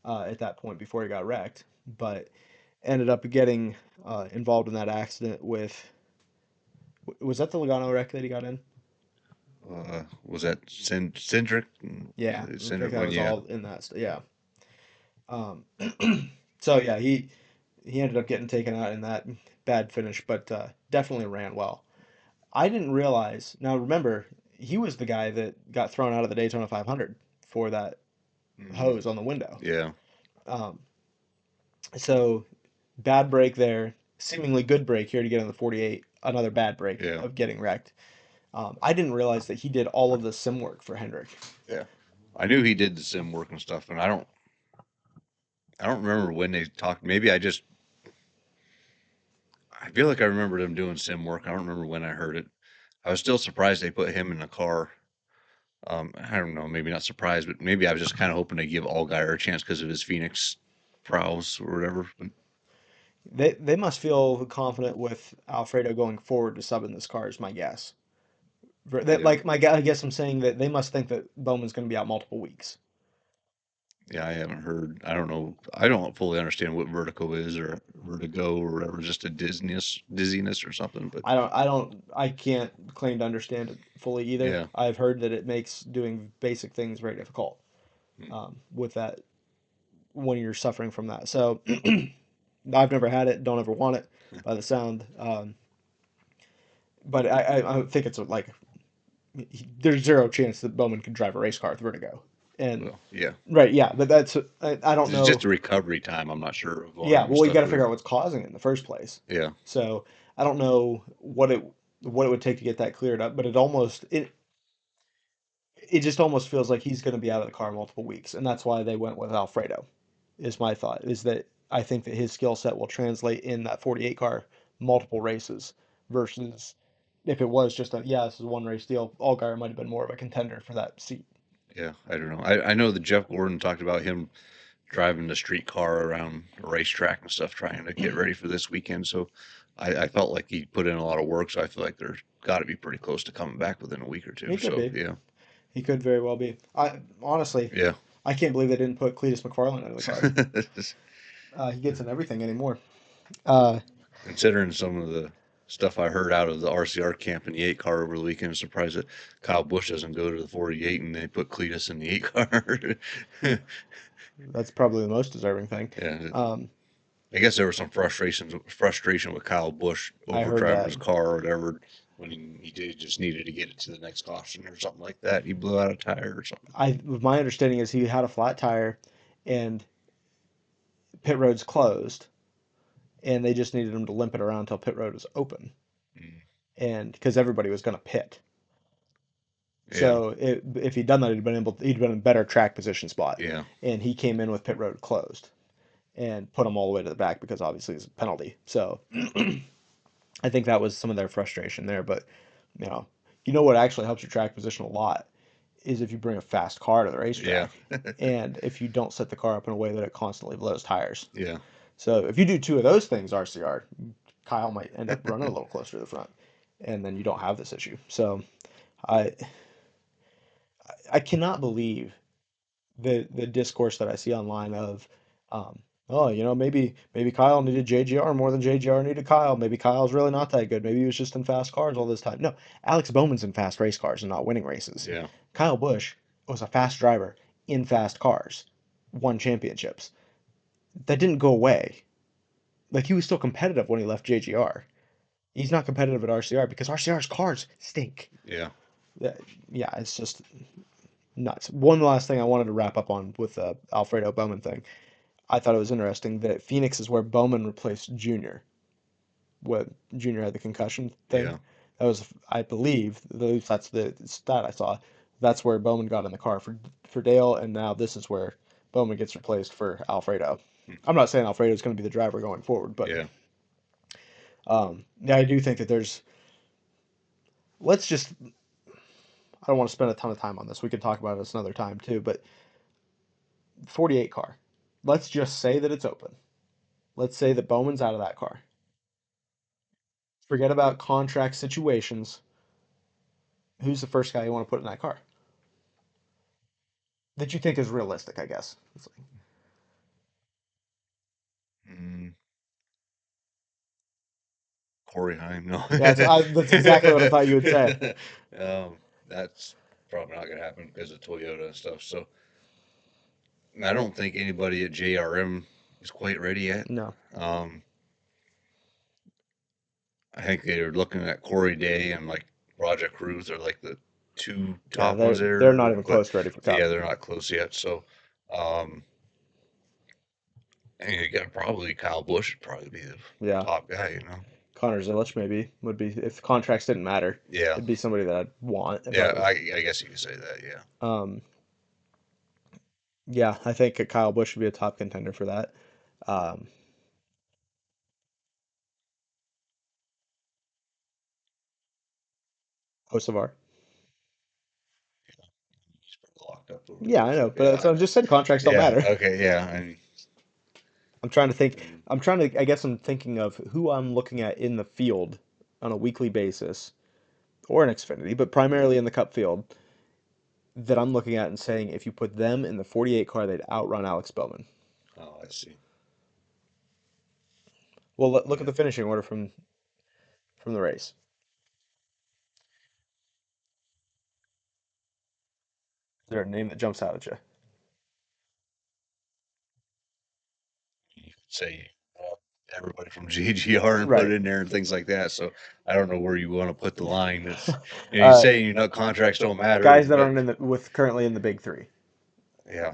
at that point before he got wrecked, but ended up getting involved in that accident with. Was that the Logano wreck that he got in? Was that Cindric? Yeah, I think Cindric that one? was Yeah. all in that. Yeah. Um, so yeah, he ended up getting taken out in that bad finish, but definitely ran well. I didn't realize. Now remember, he was the guy that got thrown out of the Daytona 500 for that Hmm. hose on the window. Yeah. Um, so bad break there. Seemingly good break here to get in the 48. Another bad break Yeah. of getting wrecked. I didn't realize that he did all of the sim work for Hendrick. Yeah. I knew he did the sim work and stuff, and I don't remember when they talked. Maybe I feel like I remembered him doing sim work. I don't remember when I heard it. I was still surprised they put him in the car. I don't know, maybe not surprised, but maybe I was just kind of hoping to give Allgaier a chance because of his Phoenix prowess or whatever. But They must feel confident with Alfredo going forward to sub in this car is my guess. That yeah, like I guess I'm saying that they must think that Bowman's going to be out multiple weeks. yeah, I haven't heard. I don't know. I don't fully understand what vertigo is or vertigo or whatever, just a dizziness or something. But I can't claim to understand it fully either. yeah, I've heard that it makes doing basic things very difficult mm, with that when you're suffering from that. So I've never had it, don't ever want it by the sound. But I think it's like there's zero chance that Bowman could drive a race car with vertigo. And well, yeah, right, yeah, but I don't it's just know. a recovery time. I'm not sure of Yeah, arm well, you got stuff to or figure out what's causing it in the first place. yeah, So I don't know what it would take to get that cleared up, but it just almost feels like he's going to be out of the car multiple weeks, and that's why they went with Alfredo. Is my thought is that I think that his skill set will translate in that 48 car multiple races versus if it was just a yeah this is one race deal. Allgaier might have been more of a contender for that seat. yeah. I don't know. I know that Jeff Gordon talked about him driving the street car around a racetrack and stuff, trying to get ready for this weekend. So I felt like he put in a lot of work. So I feel like there's got to be pretty close to coming back within a week or two. He could So be. yeah, He could very well be. I honestly, yeah. I can't believe they didn't put Cletus McFarland out of the car. He gets in everything anymore. Uh, Considering some of the stuff I heard out of the RCR camp in the 8 car over the weekend, I'm surprised that Kyle Busch doesn't go to the 48 and they put Cletus in the 8 car. that's probably the most deserving thing. Yeah, Um, I guess there was some frustration with Kyle Busch I over heard driving that. his car or whatever. when he did, just needed to get it to the next caution or something like that. He blew out a tire or something. My understanding is he had a flat tire, and pit road's closed, and they just needed him to limp it around until pit road was open, Mm. and because everybody was going to pit. Yeah, So if he'd done that, he'd been in a better track position spot, yeah, and he came in with pit road closed and put him all the way to the back because obviously it's a penalty. So I think that was some of their frustration there. But you know, what actually helps your track position a lot is if you bring a fast car to the yeah, racetrack, and if you don't set the car up in a way that it constantly blows tires. yeah, So if you do two of those things, RCR, Kyle might end up running a little closer to the front, and then you don't have this issue. So I I cannot believe the discourse that I see online of, oh, maybe Kyle needed JGR more than JGR needed Kyle. Maybe Kyle's really not that good. Maybe he was just in fast cars all this time. No, Alex Bowman's in fast race cars and not winning races. yeah, Kyle Busch was a fast driver in fast cars, won championships. That didn't go away. Like he was still competitive when he left JGR. He's not competitive at RCR because RCR's cars stink. yeah. Yeah, yeah, it's just nuts. One last thing I wanted to wrap up on with the Alfredo Bowman thing. I thought it was interesting that Phoenix is where Bowman replaced Junior. What Junior had the concussion thing. Yeah. That was, I believe, at least that's the stat I saw. That's where Bowman got in the car for Dale, and now this is where Bowman gets replaced for Alfredo. I'm not saying Alfredo is going to be the driver going forward, but Yeah. yeah, I do think that there's. Let's just. I don't want to spend a ton of time on this. We could talk about this another time too, but 48 car. Let's just say that it's open. Let's say that Bowman's out of that car. Forget about contract situations. Who's the first guy you want to put in that car that you think is realistic? I guess. It's like, Mm, Corey Heim, no. yeah, that's exactly what I thought you would say. That's probably not gonna happen because of Toyota and stuff. So I don't think anybody at JRM is quite ready yet. No, Um, I think they're looking at Corey Day and like Project Cruz are like the two yeah, top ones they're not there, even but close to ready for yeah, Cup. they're not close yet. So, um, and you got probably Kyle Busch would probably be the Yeah, top guy. Connor Zilisch maybe would be if contracts didn't matter. Yeah, It'd be somebody that I'd want if I yeah, was. I guess you could say that. Yeah, Um, yeah, I think Kyle Busch would be a top contender for that. Um, Hocevar. he's pretty locked up over Yeah, there. I know, So but yeah, so I just said contracts don't yeah, matter. okay, yeah, and I'm trying to think. mm, I'm trying to. I guess I'm thinking of who I'm looking at in the field on a weekly basis, or in Xfinity, but primarily in the Cup field, that I'm looking at and saying if you put them in the 48 car, they'd outrun Alex Bowman. oh, I see. Well, look at Yeah, the finishing order from the race. Is there a name that jumps out at you? you could say everybody from GGR and put Right. it in there and things like that. So I don't know where you want to put the line. It's you uh, say contracts don't matter, Guys that but aren't in the with currently in the big three yeah,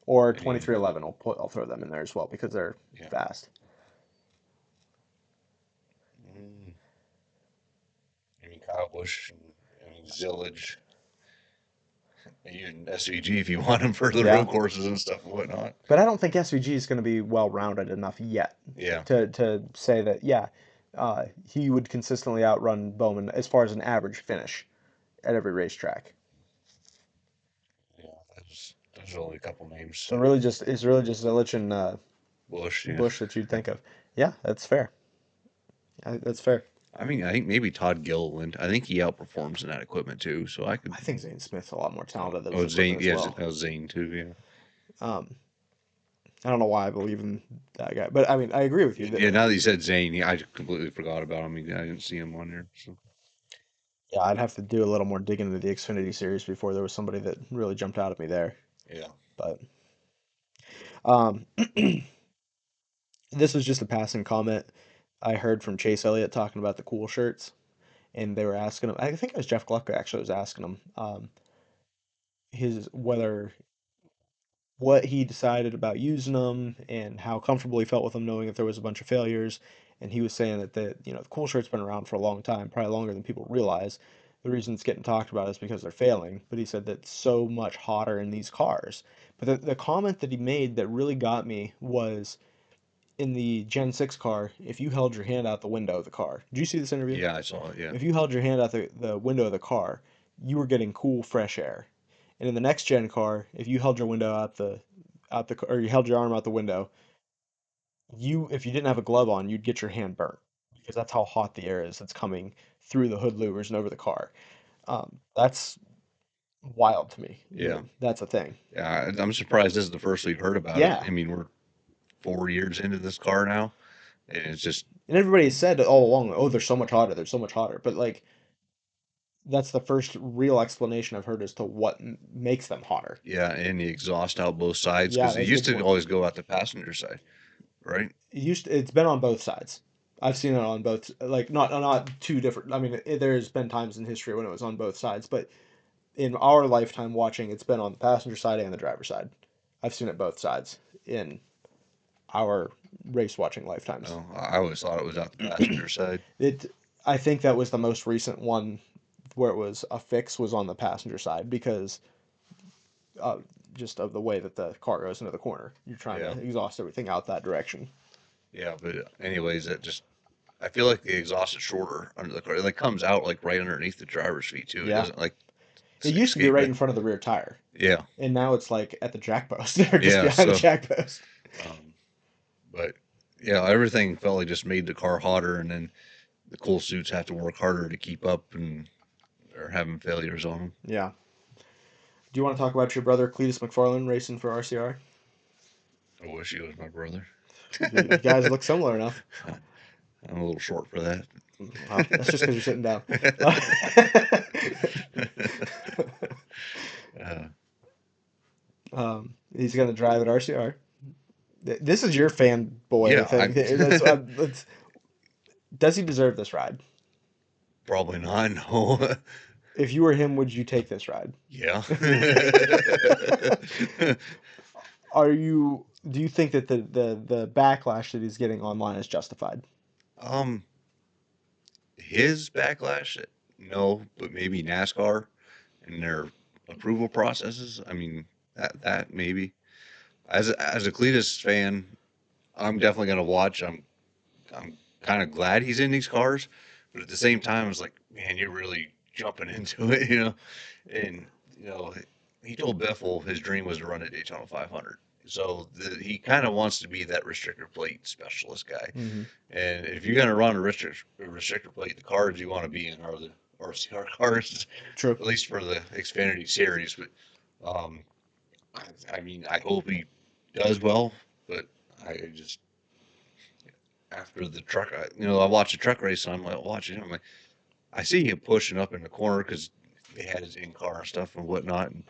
or I mean, 2311. I'll throw them in there as well because they're yeah. fast. Mm, I mean Kyle Busch and Zillage, and even SVG if you want them for the Yeah. road courses and stuff and whatnot. But I don't think SVG is going to be well rounded enough yet Yeah, to say that, yeah, he would consistently outrun Bowman as far as an average finish at every racetrack. yeah. There's only a couple names. So really, it's really just Illich and Bush, yeah. Bush that you'd think of. Yeah, that's fair. That's fair. I mean, I think maybe Todd Gilliland. I think he outperforms in that equipment too. So I could. I think Zane Smith's a lot more Oh, talented than his oh Zane, equipment as yeah, well. that was Zane too. Yeah. Um, I don't know why I believe in that guy, but I mean, I agree with you that Yeah, now that you said Zane, yeah, I completely forgot about him. I didn't see him on there. So yeah, I'd have to do a little more digging into the Xfinity series before there was somebody that really jumped out at me there. yeah, But um, this was just a passing comment. I heard from Chase Elliott talking about the cool shirts, and they were asking him. I think it was Jeff Gluck actually was asking him his whether what he decided about using them and how comfortable he felt with them, knowing that there was a bunch of failures. And he was saying that the cool shirt's been around for a long time, probably longer than people realize. The reason it's getting talked about is because they're failing. But he said that it's so much hotter in these cars. But the comment that he made that really got me was in the Gen 6 car, if you held your hand out the window of the car. Did you see this interview? Yeah, I saw it. Yeah. If you held your hand out the window of the car, you were getting cool, fresh air. And in the next gen car, if you held your window out the or you held your arm out the window, you if you didn't have a glove on, you'd get your hand burnt because that's how hot the air is that's coming through the hood louvers and over the car. That's wild to me. Yeah. That's a thing. Yeah. I'm surprised this is the first we've heard about it. Yeah, I mean, we're 4 years into this car now, and it's just, and everybody has said all along, oh, they're so much hotter, they're so much hotter. But like that's the first real explanation I've heard as to what makes them hotter. yeah, and the exhaust out both sides Yeah, because it that's a used good to point. always go out the passenger side, right? It's been on both sides. I've seen it on both, like not two different. I mean, there's been times in history when it was on both sides, but in our lifetime watching, it's been on the passenger side and the driver's side. I've seen it both sides in our race watching lifetimes. Oh, I always thought it was out the passenger side. It, I think that was the most recent one where it was a fix was on the passenger side because uh, just of the way that the car goes into the corner. You're trying to Yeah, exhaust everything out that direction. yeah, but anyways, it just I feel like the exhaust is shorter under the car. It like comes out like right underneath the driver's feet too. It Yeah. doesn't like It used to be escape right it. in front of the rear tire. Yeah, And now it's like at the jack post or just yeah. behind the So, jack post. um, but yeah, everything felt like just made the car hotter, and then the cool suits have to work harder to keep up, and they're having failures on them. Yeah. Do you want to talk about your brother Cletus McFarland racing for RCR? I wish he was my brother. You guys look similar enough. I'm a little short for that. Wow, that's just because you're sitting down. uh, He's going to drive at RCR. This is your fanboy yeah, thing. Does he deserve this ride? probably not. No. If you were him, would you take this ride? Yeah. Do you think that the backlash that he's getting online is justified? um, his backlash, no, but maybe NASCAR and their approval processes. I mean, that maybe. As a Cletus fan, I'm definitely gonna watch. I'm kind of glad he's in these cars, but at the same time, it's like, man, you're really jumping into it, you know. And you know, he told Biffle his dream was to run a Daytona 500. So he kind of wants to be that restrictor plate specialist guy. Hmm. And if you're gonna run a restrictor plate, the cars you want to be in are the RCR cars, True. at least for the Xfinity series. But um, I mean, I hope he does well, but I just after the truck, I watched a truck race, and I'm like watching him. I'm like, I see him pushing up in the corner because they had his in car and stuff and whatnot, and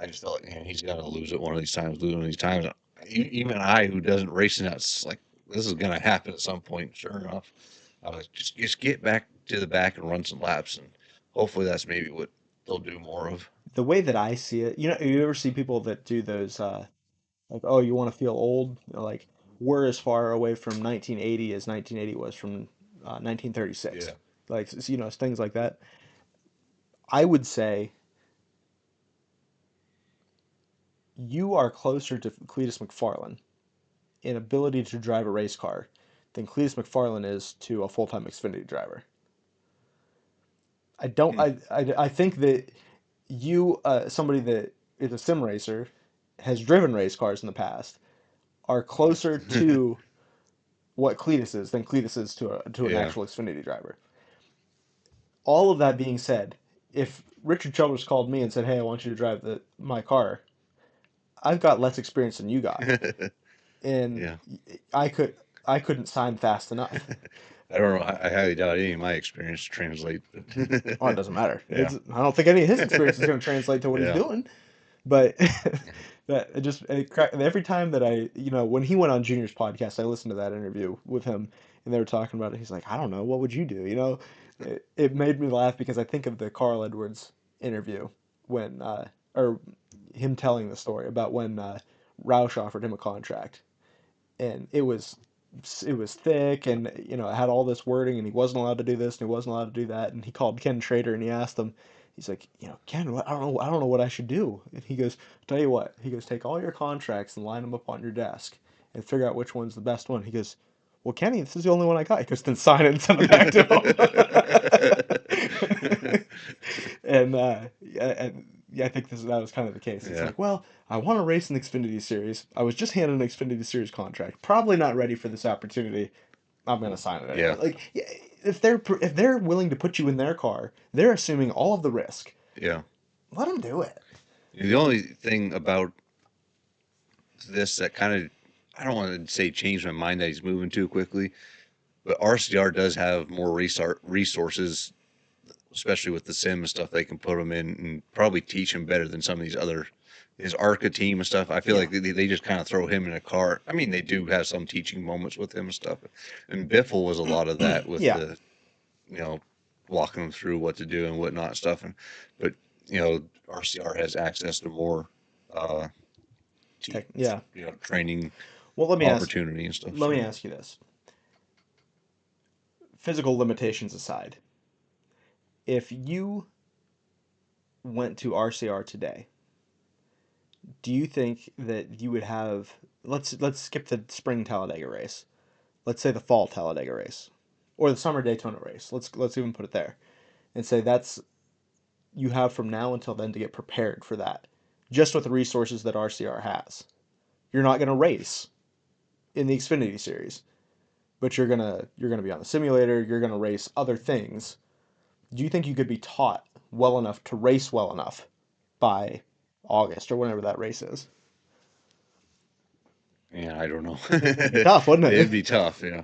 I just felt like, man, he's gonna lose it one of these times. Lose one of these times. Even I, who doesn't race in that, it's like this is gonna happen at some point. Sure enough, I was just get back to the back and run some laps, and hopefully that's maybe what they'll do more of. The way that I see it, you ever see people that do those like, oh, you want to feel old? Like, we're as far away from 1980 as 1980 was from 1936. Yeah. Like, things like that. I would say you are closer to Cletus McFarland in ability to drive a race car than Cletus McFarland is to a full-time Xfinity driver. I don't. Hmm. I think that you, somebody that is a sim racer, has driven race cars in the past, are closer to what Cletus is than Cletus is to an Yeah. actual Xfinity driver. All of that being said, if Richard Childress called me and said, "Hey, I want you to drive my car," I've got less experience than you got, and Yeah. I could I couldn't sign fast enough. I don't know. I highly doubt any of my experience translate. Oh, it doesn't matter. Yeah. I don't think any of his experience is going to translate to what he's Yeah. doing. But every time that when he went on Junior's podcast, I listened to that interview with him, and they were talking about it. He's like, I don't know, what would you do? It made me laugh because I think of the Carl Edwards interview when, or him telling the story about when Roush offered him a contract, and it was thick, and it had all this wording, and he wasn't allowed to do this and he wasn't allowed to do that, and he called Ken Schrader and he asked him, he's like, Ken, I don't know what I should do. And he goes, tell you what, he goes, take all your contracts and line them up on your desk and figure out which one's the best one. He goes, well, Kenny, this is the only one I got. He goes, then sign it and send it back to him. And yeah, I think that was kind of the case. It's Yeah. like, well, I want to race an Xfinity Series. I was just handed an Xfinity Series contract. Probably not ready for this opportunity. I'm gonna sign it anyway. Yeah. Like, yeah, if they're willing to put you in their car, they're assuming all of the risk. Yeah. Let them do it. The only thing about this that kind of, I don't want to say changed my mind that he's moving too quickly, but RCR does have more resources, especially with the sim and stuff. They can put them in and probably teach him better than some of these other, his ARCA team and stuff. I feel Yeah. like they just kind of throw him in a car. I mean, they do have some teaching moments with him and stuff. And Biffle was a lot of that with Yeah. the, you know, walking them through what to do and whatnot and stuff. But, RCR has access to more, uh, Yeah. training Well, opportunity and stuff. let me So, ask you this: physical limitations aside, if you went to RCR today, do you think that you would have? Let's skip the spring Talladega race. Let's say the fall Talladega race, or the summer Daytona race. Let's even put it there, and say that's you have from now until then to get prepared for that, just with the resources that RCR has. You're not going to race in the Xfinity Series, but you're gonna be on the simulator. You're going to race other things. Do you think you could be taught well enough to race well enough by August or whenever that race is? yeah, I don't know. It'd be tough, wouldn't It'd it? be tough. Yeah.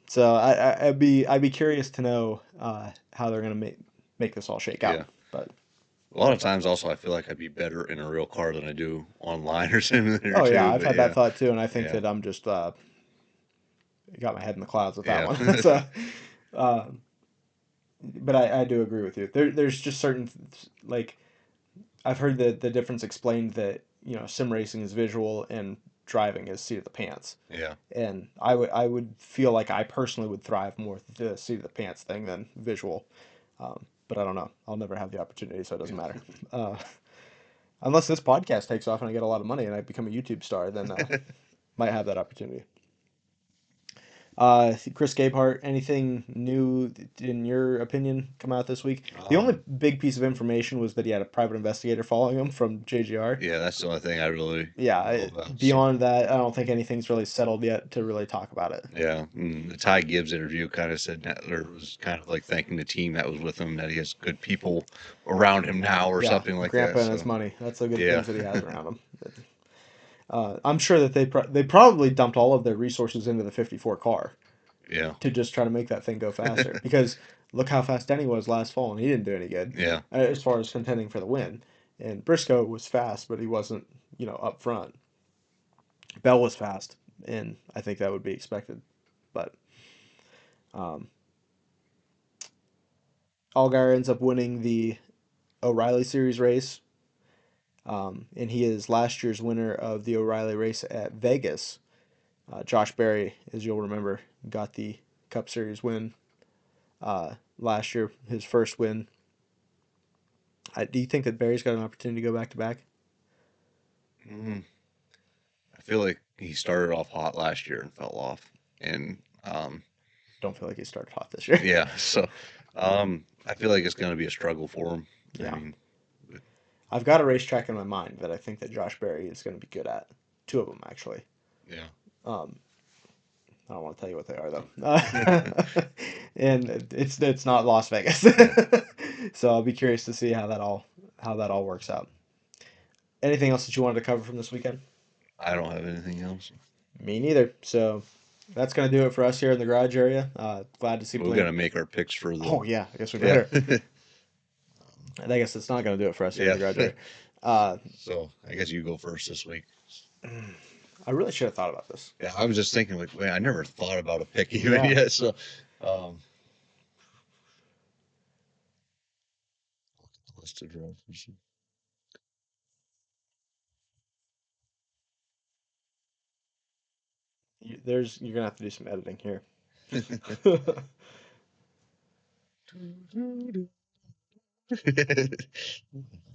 So I'd be curious to know how they're gonna make this all shake out. Yeah. But A lot of times, also, I feel like I'd be better in a real car than I do online or simulator oh yeah, too. I've But had that yeah, thought too, and I think yeah, that I'm just got my head in the clouds with that yeah, one. So, uh, but I do agree with you. There's just certain like I've heard the difference explained that sim racing is visual and driving is seat of the pants. yeah, And I would feel like I personally would thrive more with the seat of the pants thing than visual. But I don't know. I'll never have the opportunity, so it doesn't matter. Uh, unless this podcast takes off and I get a lot of money and I become a YouTube star, then might have that opportunity. Chris Gabehart, anything new in your opinion come out this week? The only um, big piece of information was that he had a private investigator following him from JGR. yeah. That's the only thing I really Yeah, know about. So beyond that, I don't think anything's really settled yet to really talk about it. yeah, the Ty Gibbs interview kind of said that, or was kind of like thanking the team that was with him, that he has good people around him now, or Yeah, something like Grandpa that. and his So money. That's the good yeah, things that he has around him. I'm sure that they probably dumped all of their resources into the 54 car yeah, to just try to make that thing go faster. Because look how fast Denny was last fall, and he didn't do any good yeah, as far as contending for the win. And Briscoe was fast, but he wasn't, up front. Bell was fast, and I think that would be expected. But um, Allgaier ends up winning the O'Reilly Series race, and he is last year's winner of the O'Reilly race at Vegas. Josh Berry, as you'll remember, got the Cup Series win last year, his first win. Do you think that Berry's got an opportunity to go back to back? mm, I feel like he started off hot last year and fell off, and Don't feel like he started hot this year. yeah, so I feel like it's going to be a struggle for him. I Yeah. mean, but I've got a racetrack in my mind that I think that Josh Berry is going to be good at. Two of them, actually. yeah, Um, I don't want to tell you what they are though, and it's not Las Vegas, yeah. so I'll be curious to see how that all works out. Anything else that you wanted to cover from this weekend? I don't have anything else. Me neither. So that's gonna do it for us here in the garage area. Glad to see We're gonna Blake. make our picks for the Oh yeah, I guess we yeah, better. I guess it's not gonna do it for us here in yeah. the garage area. Uh, So I guess you go first this week. I really should have thought about this. Yeah, I was just thinking like, man, I never thought about a pick even Yeah, yet. So, um, list of drivers. you're gonna have to do some editing here.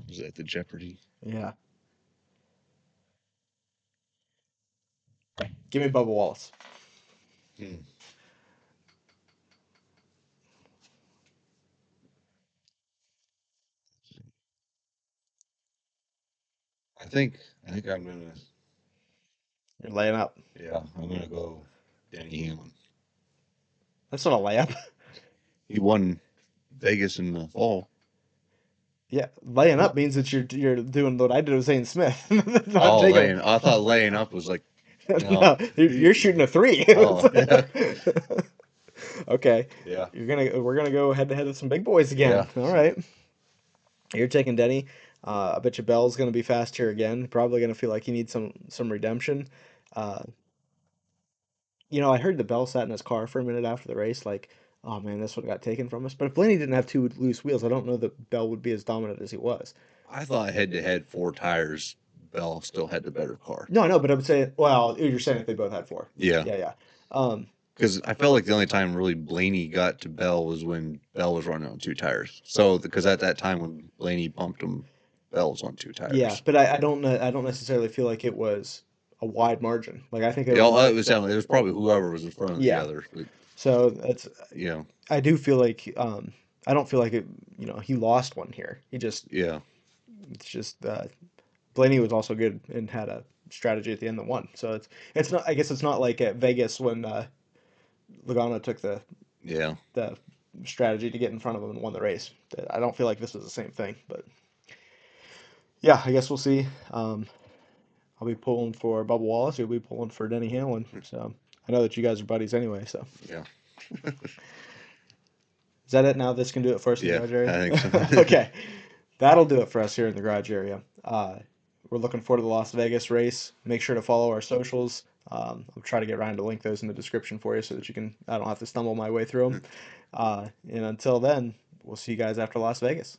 Was that the Jeopardy? Yeah, give me Bubba Wallace. Hmm. I think I think I'm gonna You're laying up. yeah I'm gonna go Danny Hamlin. That's not a layup. He won Vegas in the fall. Yeah, laying up means that you're doing what I did with Zane Smith, not Oh, taking. laying. I thought laying up was like no. No, you're shooting a three. Oh, yeah, Okay, yeah, we're gonna go head to head with some big boys again. yeah. All right, you're taking Denny. I bet you Bell's gonna be fast here again. Probably gonna feel like he needs some redemption. Uh, I heard that Bell sat in his car for a minute after the race, like, oh man, this one got taken from us. But if Blaney didn't have two loose wheels, I don't know that Bell would be as dominant as he was. I thought head to head 4 tires. Bell still had the better car. No, I know, but I'm saying, well, you're saying if they both had four. Yeah, Yeah, yeah. Um, because I felt like the only time really Blaney got to Bell was when Bell was running on 2 tires. So because at that time when Blaney bumped him, Bell was on two yeah, tires. but I don't know. I don't necessarily feel like it was a wide margin. Like I think it Yeah, was. it was probably whoever was in front of the Yeah. other. But, So that's. you know, I do feel like. I don't feel like it. He lost one here. He just. yeah, It's just. Blaney was also good and had a strategy at the end that won. So it's not. I guess it's not like at Vegas when Logano took yeah, the strategy to get in front of him and won the race. I don't feel like this was the same thing, but yeah, I guess we'll see. I'll be pulling for Bubba Wallace. You'll be pulling for Denny Hamlin. So I know that you guys are buddies anyway. So yeah, is that it now? This can do it for us in the yeah. garage I area? think so. Okay. That'll do it for us here in the garage area. We're looking forward to the Las Vegas race. Make sure to follow our socials. I'll try to get Ryan to link those in the description for you so that I don't have to stumble my way through them. And until then, we'll see you guys after Las Vegas.